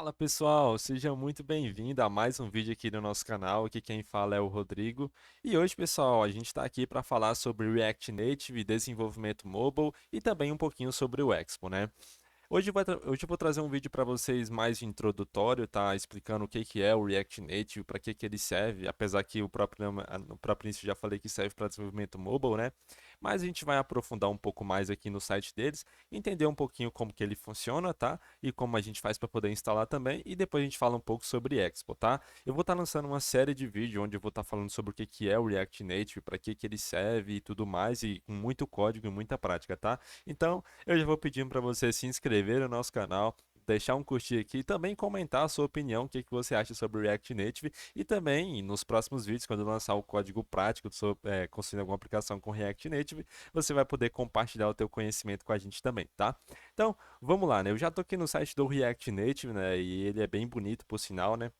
Fala pessoal, seja muito bem-vindo a mais um vídeo aqui no nosso canal. Aqui quem fala é o Rodrigo. E hoje, pessoal, a gente está aqui para falar sobre React Native, desenvolvimento mobile e também um pouquinho sobre o Expo, né? Hoje eu vou trazer um vídeo para vocês mais introdutório, tá? Explicando o que que é o React Native, para que que ele serve, apesar que no próprio início já falei que serve para desenvolvimento mobile, né? Mas a gente vai aprofundar um pouco mais aqui no site deles, entender um pouquinho como que ele funciona, tá? E como a gente faz para poder instalar também, e depois a gente fala um pouco sobre Expo, tá? Eu vou estar lançando uma série de vídeos onde eu vou estar falando sobre o que que é o React Native, para que que ele serve e tudo mais, e com muito código e muita prática, tá? Então, eu já vou pedindo para você se inscrever no nosso canal, deixar um curtir aqui e também comentar a sua opinião, o que que você acha sobre o React Native e também nos próximos vídeos, quando eu lançar o código prático sobre construindo alguma aplicação com React Native, você vai poder compartilhar o teu conhecimento com a gente também, tá? Então, vamos lá, né? Eu já tô aqui no site do React Native, né? E ele é bem bonito, por sinal, né?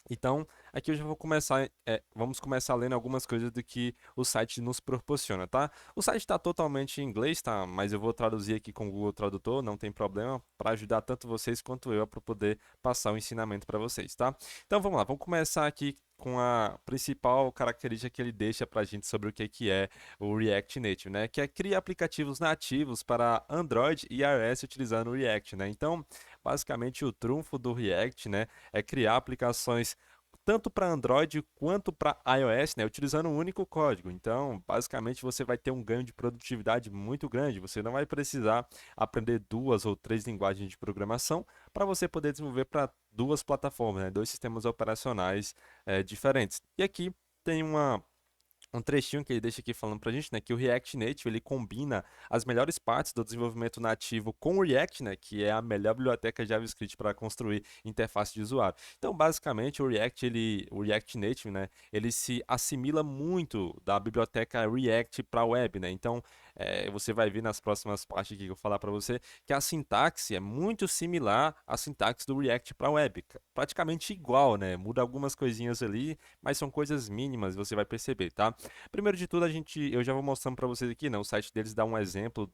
Então, aqui eu já vou começar, vamos começar lendo algumas coisas do que o site nos proporciona, tá? O site está totalmente em inglês, tá? Mas eu vou traduzir aqui com o Google Tradutor, não tem problema, para ajudar tanto vocês quanto eu para poder passar o ensinamento para vocês, tá? Então vamos lá, vamos começar aqui com a principal característica que ele deixa para a gente sobre o que que é o React Native, né? Que é criar aplicativos nativos para Android e iOS utilizando o React, né? Então, basicamente o trunfo do React, né, é criar aplicações tanto para Android quanto para iOS, né, utilizando um único código. Então, basicamente, você vai ter um ganho de produtividade muito grande. Você não vai precisar aprender duas ou três linguagens de programação para você poder desenvolver para duas plataformas, né, dois sistemas operacionais diferentes. E aqui tem um trechinho que ele deixa aqui falando pra gente, né, que o React Native ele combina as melhores partes do desenvolvimento nativo com o React, né, que é a melhor biblioteca JavaScript para construir interface de usuário. Então, basicamente, o React Native, né, ele se assimila muito da biblioteca React para a web, né. Então, você vai ver nas próximas partes aqui que eu vou falar para você que a sintaxe é muito similar à sintaxe do React para a web, praticamente igual, né. Muda algumas coisinhas ali, mas são coisas mínimas, você vai perceber, tá? Primeiro de tudo, eu já vou mostrando para vocês aqui, né? O site deles dá um exemplo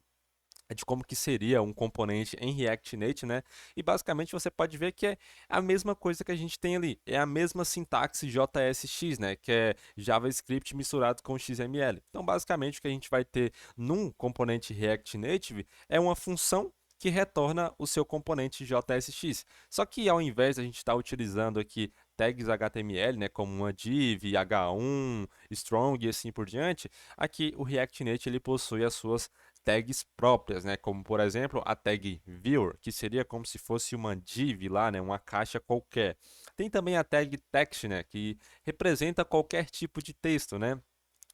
de como que seria um componente em React Native, né? E basicamente você pode ver que é a mesma coisa que a gente tem ali, é a mesma sintaxe JSX, né? Que é JavaScript misturado com XML. Então, basicamente o que a gente vai ter num componente React Native é uma função que retorna o seu componente JSX. Só que ao invés de a gente estar utilizando aqui tags HTML, né, como uma div, h1, strong e assim por diante, aqui o React Native ele possui as suas tags próprias, né? Como por exemplo a tag viewer, que seria como se fosse uma div lá, né? Uma caixa qualquer. Tem também a tag text, né? Que representa qualquer tipo de texto, né?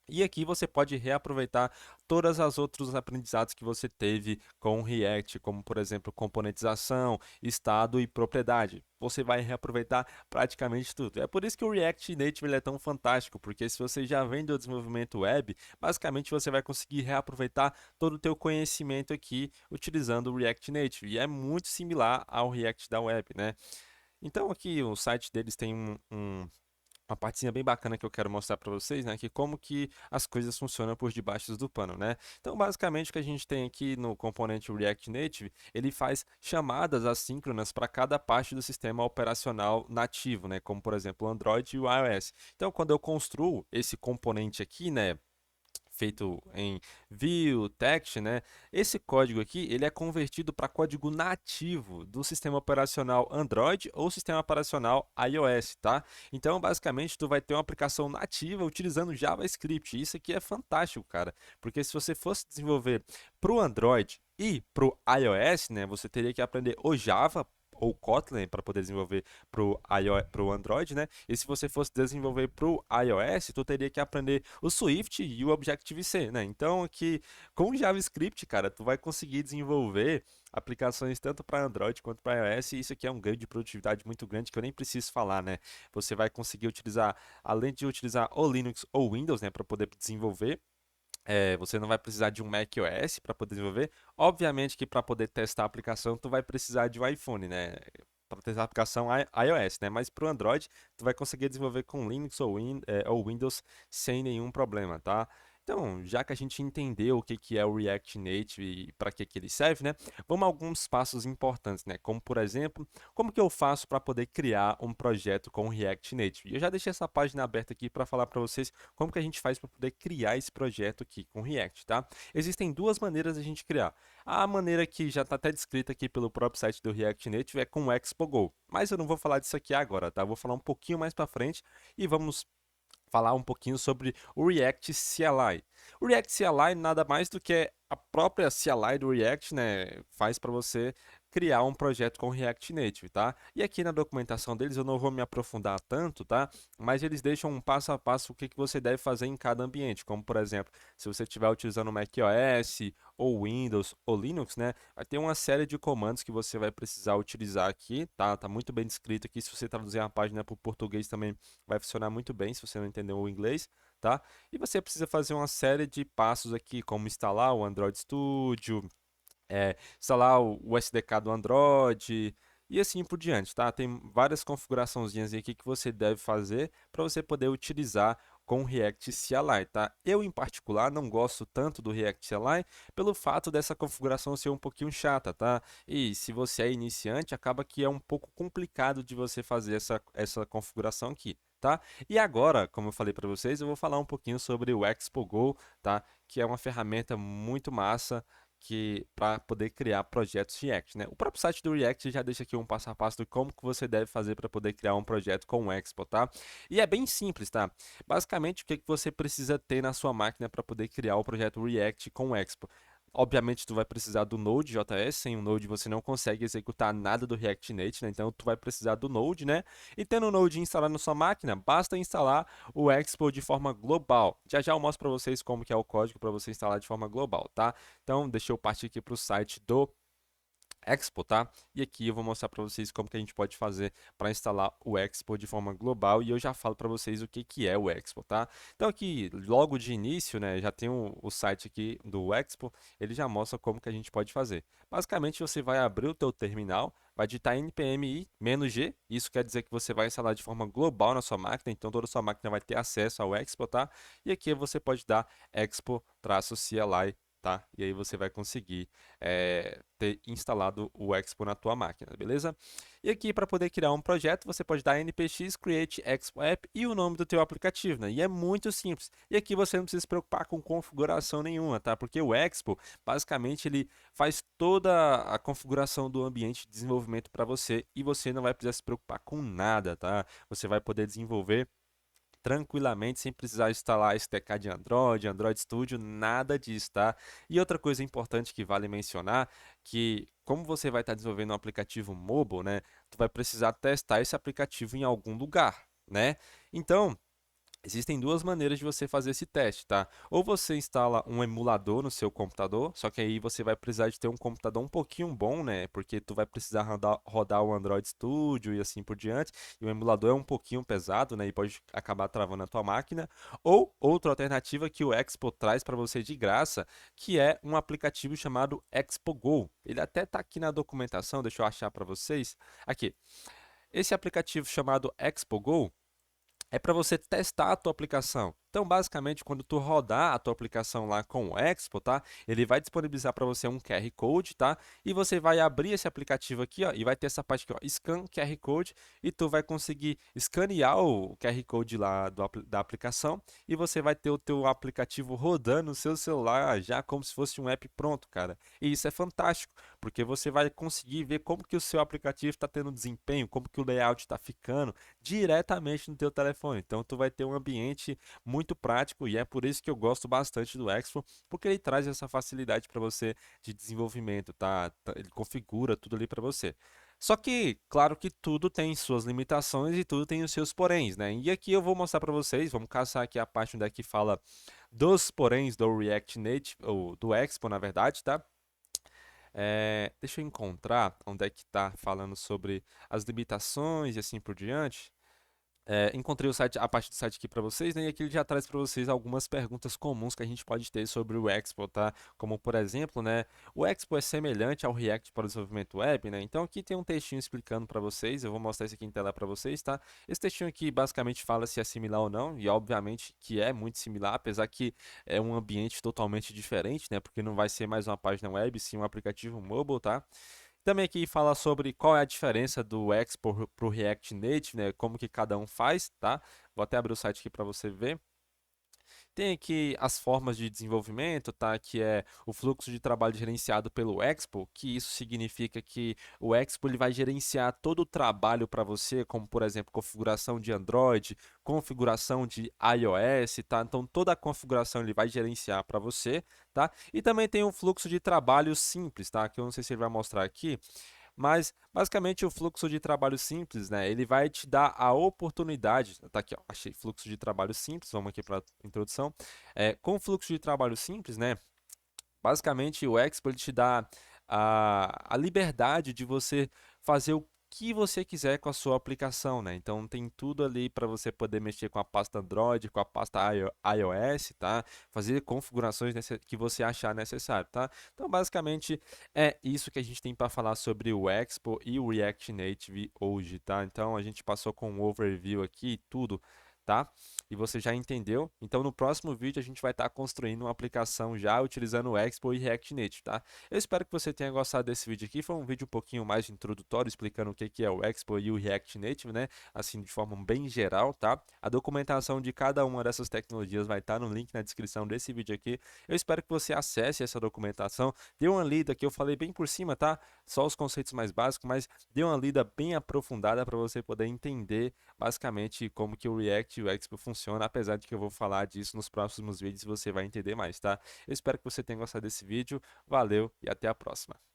E aqui você pode reaproveitar todas as outros aprendizados que você teve com o React, como por exemplo componentização, estado e propriedade. Você vai reaproveitar praticamente tudo. É por isso que o React Native ele é tão fantástico, porque se você já vem do desenvolvimento web, basicamente você vai conseguir reaproveitar todo o teu conhecimento aqui utilizando o React Native. E é muito similar ao React da web, né? Então aqui o site deles tem uma partezinha bem bacana que eu quero mostrar para vocês, né, que como que as coisas funcionam por debaixo do pano, né? Então, basicamente, o que a gente tem aqui no componente React Native, ele faz chamadas assíncronas para cada parte do sistema operacional nativo, né, como por exemplo o Android e o iOS. Então, quando eu construo esse componente aqui, né, feito em Vue, Text, né? Esse código aqui, ele é convertido para código nativo do sistema operacional Android ou sistema operacional iOS, tá? Então, basicamente, tu vai ter uma aplicação nativa utilizando JavaScript. Isso aqui é fantástico, cara, porque se você fosse desenvolver para o Android e para o iOS, né, você teria que aprender o Java ou Kotlin para poder desenvolver para o Android, né? E se você fosse desenvolver para o iOS, tu teria que aprender o Swift e o Objective-C, né? Então, aqui com o JavaScript, cara, tu vai conseguir desenvolver aplicações tanto para Android quanto para iOS, e isso aqui é um ganho de produtividade muito grande que eu nem preciso falar, né? Você vai conseguir utilizar, além de utilizar o Linux ou Windows, né, para poder desenvolver, você não vai precisar de um macOS para poder desenvolver. Obviamente que para poder testar a aplicação, tu vai precisar de um iPhone, né? Para testar a aplicação iOS, né? Mas para o Android, tu vai conseguir desenvolver com Linux ou Windows sem nenhum problema, tá? Então, já que a gente entendeu o que que é o React Native e para que ele serve, né? Vamos a alguns passos importantes, né? Como, por exemplo, como que eu faço para poder criar um projeto com o React Native? E eu já deixei essa página aberta aqui para falar para vocês como que a gente faz para poder criar esse projeto aqui com o React, tá? Existem duas maneiras de a gente criar. A maneira que já está até descrita aqui pelo próprio site do React Native é com o Expo Go. Mas eu não vou falar disso aqui agora, tá? Eu vou falar um pouquinho mais para frente e vamos falar um pouquinho sobre o React CLI. O React CLI nada mais do que a própria CLI do React, né, faz para você criar um projeto com React Native, tá? E aqui na documentação deles eu não vou me aprofundar tanto, tá? Mas eles deixam um passo a passo o que que você deve fazer em cada ambiente, como por exemplo, se você estiver utilizando macOS ou Windows ou Linux, né, vai ter uma série de comandos que você vai precisar utilizar aqui, tá? Tá muito bem descrito aqui. Se você traduzir a página para o português também vai funcionar muito bem se você não entendeu o inglês, tá? E você precisa fazer uma série de passos aqui, como instalar o Android Studio, instalar o SDK do Android e assim por diante, tá? Tem várias configuraçõezinhas aqui que você deve fazer para você poder utilizar com o React CLI, tá? Eu, em particular, não gosto tanto do React CLI pelo fato dessa configuração ser um pouquinho chata, tá? E se você é iniciante, acaba que é um pouco complicado de você fazer essa configuração aqui, tá? E agora, como eu falei para vocês, eu vou falar um pouquinho sobre o Expo Go, tá? Que é uma ferramenta muito massa que para poder criar projetos React, né? O próprio site do React já deixa aqui um passo a passo de como que você deve fazer para poder criar um projeto com o Expo, tá? E é bem simples, tá? Basicamente, o que que você precisa ter na sua máquina para poder criar o projeto React com o Expo? Obviamente, tu vai precisar do Node.js. Sem o Node, você não consegue executar nada do React Native, né? Então, tu vai precisar do Node, né? E tendo o Node instalado na sua máquina, basta instalar o Expo de forma global. Já já eu mostro para vocês como que é o código para você instalar de forma global, tá? Então, deixa eu partir aqui para o site do Expo, tá? E aqui eu vou mostrar para vocês como que a gente pode fazer para instalar o Expo de forma global e eu já falo para vocês o que que é o Expo, tá? Então aqui, logo de início, né, já tem o site aqui do Expo, ele já mostra como que a gente pode fazer. Basicamente, você vai abrir o teu terminal, vai digitar npm-i-g, isso quer dizer que você vai instalar de forma global na sua máquina, então toda a sua máquina vai ter acesso ao Expo, tá? E aqui você pode dar expo-cli, tá? E aí você vai conseguir ter instalado o Expo na tua máquina, beleza? E aqui para poder criar um projeto, você pode dar npx create expo app e o nome do teu aplicativo, né? E é muito simples. E aqui você não precisa se preocupar com configuração nenhuma, tá? Porque o Expo, basicamente, ele faz toda a configuração do ambiente de desenvolvimento para você e você não vai precisar se preocupar com nada, tá? Você vai poder desenvolver tranquilamente, sem precisar instalar SDK de Android, Android Studio, nada disso, tá? E outra coisa importante que vale mencionar, que como você vai estar desenvolvendo um aplicativo mobile, né, tu vai precisar testar esse aplicativo em algum lugar, né? Então, existem duas maneiras de você fazer esse teste, tá? Ou você instala um emulador no seu computador, só que aí você vai precisar de ter um computador um pouquinho bom, né? Porque tu vai precisar rodar o Android Studio e assim por diante. E o emulador é um pouquinho pesado, né? E pode acabar travando a tua máquina. Ou outra alternativa que o Expo traz para você de graça, que é um aplicativo chamado Expo Go. Ele até tá aqui na documentação, deixa eu achar para vocês. Aqui. Esse aplicativo chamado Expo Go é para você testar a tua aplicação. Então, basicamente, quando tu rodar a tua aplicação lá com o Expo, tá? Ele vai disponibilizar para você um QR Code, tá? E você vai abrir esse aplicativo aqui, ó, e vai ter essa parte aqui, ó, Scan QR Code, e tu vai conseguir escanear o QR Code lá da aplicação, e você vai ter o teu aplicativo rodando no seu celular já como se fosse um app pronto, cara. E isso é fantástico, porque você vai conseguir ver como que o seu aplicativo está tendo desempenho, como que o layout está ficando diretamente no teu telefone. Então, tu vai ter um ambiente muito prático e é por isso que eu gosto bastante do Expo, porque ele traz essa facilidade para você de desenvolvimento, tá? Ele configura tudo ali para você. Só que, claro que tudo tem suas limitações e tudo tem os seus poréns, né? E aqui eu vou mostrar para vocês, vamos caçar aqui a parte onde é que fala dos poréns do React Native, ou do Expo, na verdade, tá? Deixa eu encontrar onde é que está falando sobre as limitações e assim por diante. Encontrei o site, a parte do site aqui para vocês, né? E aqui ele já traz para vocês algumas perguntas comuns que a gente pode ter sobre o Expo, tá? Como por exemplo, né? O Expo é semelhante ao React para o desenvolvimento web, né? Então aqui tem um textinho explicando para vocês. Eu vou mostrar isso aqui em tela para vocês, tá? Esse textinho aqui basicamente fala se é similar ou não, e obviamente que é muito similar, apesar que é um ambiente totalmente diferente, né? Porque não vai ser mais uma página web, sim um aplicativo mobile, tá? Também aqui fala sobre qual é a diferença do Expo para o React Native, né? Como que cada um faz, tá? Vou até abrir o site aqui para você ver. Tem aqui as formas de desenvolvimento, tá? Que é o fluxo de trabalho gerenciado pelo Expo, que isso significa que o Expo ele vai gerenciar todo o trabalho para você, como por exemplo, configuração de Android, configuração de iOS, tá? Então toda a configuração ele vai gerenciar para você, tá? E também tem um fluxo de trabalho simples, tá? Que eu não sei se ele vai mostrar aqui, mas basicamente o fluxo de trabalho simples, né? Ele vai te dar a oportunidade. Tá aqui, ó, achei fluxo de trabalho simples. Vamos aqui para a introdução. Com o fluxo de trabalho simples, né? Basicamente o Expo ele te dá a liberdade de você fazer o que você quiser com a sua aplicação, né? Então tem tudo ali para você poder mexer com a pasta Android, com a pasta iOS, tá? Fazer configurações que você achar necessário, tá? Então basicamente é isso que a gente tem para falar sobre o Expo e o React Native hoje, tá? Então a gente passou com um overview aqui, tudo, tá? E você já entendeu. Então, no próximo vídeo, a gente vai estar construindo uma aplicação já utilizando o Expo e React Native, tá? Eu espero que você tenha gostado desse vídeo aqui. Foi um vídeo um pouquinho mais introdutório, explicando o que é o Expo e o React Native, né? Assim, de forma bem geral, tá? A documentação de cada uma dessas tecnologias vai estar no link na descrição desse vídeo aqui. Eu espero que você acesse essa documentação, dê uma lida que eu falei bem por cima, tá? Só os conceitos mais básicos, mas dê uma lida bem aprofundada para você poder entender basicamente como que o React e o Expo funciona, apesar de que eu vou falar disso nos próximos vídeos e você vai entender mais, tá? Eu espero que você tenha gostado desse vídeo, valeu e até a próxima.